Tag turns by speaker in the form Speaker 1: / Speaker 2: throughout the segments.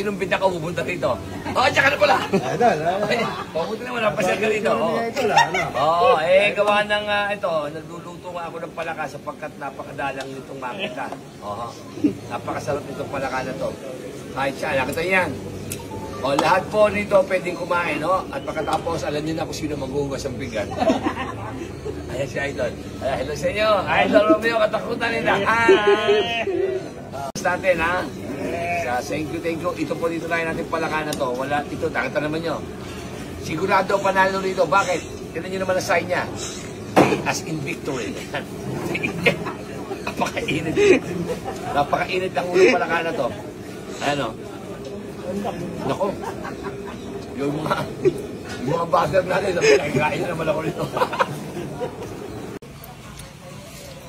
Speaker 1: sinong binta ka pupunta rito? Oh, tsaka na pala.
Speaker 2: Idol,
Speaker 1: Pupunta naman, napasya ka rito. Gawa ng ito, nagluluto nga ako ng palaka sapagkat napakadalang nitong makita. Napakasarap nitong palaka na to. Kahit siya, nakita niyan. Lahat po nito pwedeng kumain, no? At pagkatapos, alam niyo na kung sino maghuhugas ang bigat. Ayan si Idol. Hello sa inyo. Idol Romeo, katakutan nila. Natin, ha? Thank you. Ito po dito tayo natin palaka na to. Wala, ito, nakita naman nyo. Sigurado panalo rito. Bakit? Tignan nyo naman ang sign niya. As in victory. Napakainit. Napakainit ang ulo palaka na to. Ayan, o. Nako. Yung mga buzzer natin, kain naman ako rito.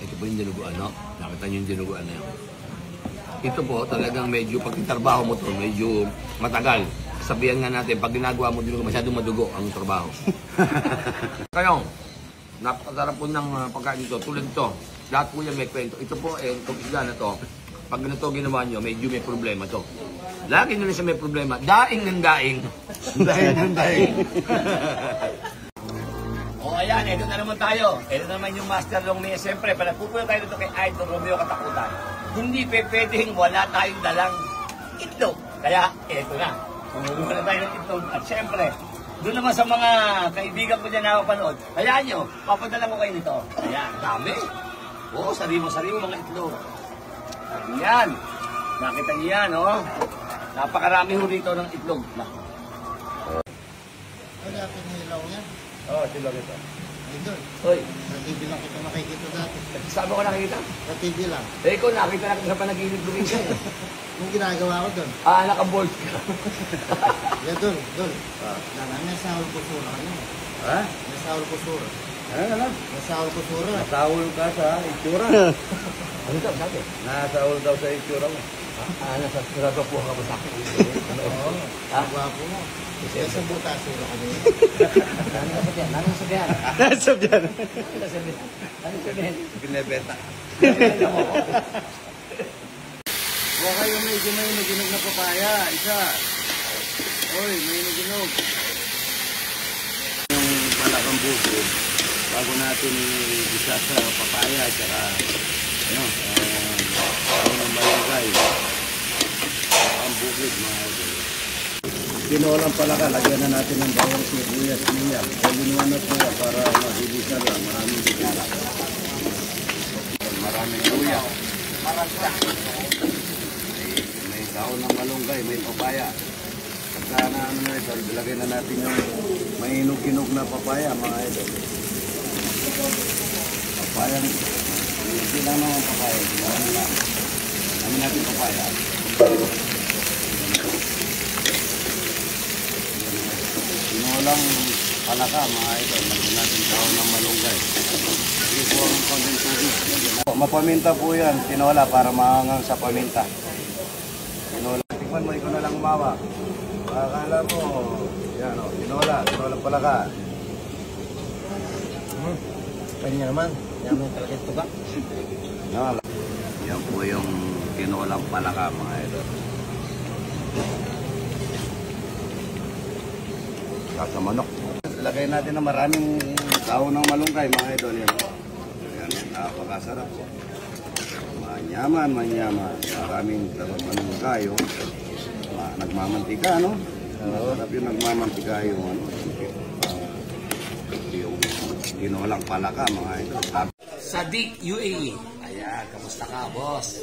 Speaker 1: Ito po yung dinuguan, no? Nakita nyo yung dinuguan na yun. Ito po, talagang medyo, pag trabaho mo to, medyo matagal. Sabihan nga natin, pag ginagawa mo dinuguan, masyadong madugo ang trabaho. Kayong, napakasarap po ng pagkain ito. Tulad ito, lahat po yan may kwento. Ito po, itong isla na to, pag ganito ginawa nyo, medyo may problema to. Lagi nyo na siya may problema. Daing ng daing.
Speaker 2: Daing ng daing.
Speaker 1: Ayan, ito na naman tayo. Ito naman yung Master Long Mia. Siyempre, palapupunta tayo dito kay Idol Romeo Katakutan. Hindi pwedeng wala tayong dalang itlog. Kaya, ito na. Kumuha na tayo ng itlog. At siyempre, doon naman sa mga kaibigan ko dyan na mapanood, hayaan nyo, papadala ko kayo nito. Ayan, dami. Oo, sariwa mga itlog. Ayan. Nakita niyo yan, oh. Napakarami ho rito ng itlog.
Speaker 2: Ano ating hilaw niya?
Speaker 1: Oo, silog ito.
Speaker 2: Idol,
Speaker 1: Hoy,
Speaker 2: sa TV lang kita nakikita dati.
Speaker 1: saan mo ko nakikita?
Speaker 2: Sa TV lang.
Speaker 1: Ikaw, nakita na sa panaginip ko rin siya.
Speaker 2: Yung ginagawa ko doon.
Speaker 1: Naka-bolt ka.
Speaker 2: Yeah, Dol. May sahol kusura ka niya.
Speaker 3: Ha?
Speaker 2: May sahol kusura.
Speaker 3: Ano?
Speaker 2: May sahol kusura.
Speaker 3: Nasahol ka sa itsura.
Speaker 1: Ano daw, sabi?
Speaker 3: Nasahol daw sa itsura mo.
Speaker 1: Nasa po ka ba sa akin?
Speaker 2: Oo. Gwapo mo. Kaya sa butasura ka niya.
Speaker 1: Ano sabihan?
Speaker 3: Binebenta.
Speaker 2: Huwag kayo medyo may naginog na papaya. Isa. Oy, may naginog.
Speaker 3: Yung palakang buko, bago natin isa sa papaya at saka ng malagay. Ang bukid mga idol. Tinolang palaka, lagyan na natin ng bawang sibuyas niya. Kalinuan na po para mahilisan lang. Maraming bibila. Maraming luya. May dahon ng malunggay, may papaya. Pagka na lagyan na natin yung mainog-inog na papaya mga idol. Papaya, hindi lang naman papaya. Namin natin papaya. Tinolang palaka mga idol. Lagyan natin dahon ng malunggay. Hindi po ang konting tubig. Mapaminta po yan, tinola para mahangang sa paminta. Tinola. Tikman mo, ikaw na lang umawa. Akala mo, yan o, tinolang palaka.
Speaker 2: Kanya naman. Yaman talaga ito ka.
Speaker 3: Yan po yung tinolang palaka mga idol. Sa manok. Lagay natin na maraming dahon ng malunggay mga idol. Yan, napakasarap po. Manyaman. Maraming malunggay. Nagmamantika, no? Sarap yung nagmamantika yung yung tinolang palaka mga idol.
Speaker 1: Sadiq UAE. Ayan, kamusta ka, boss?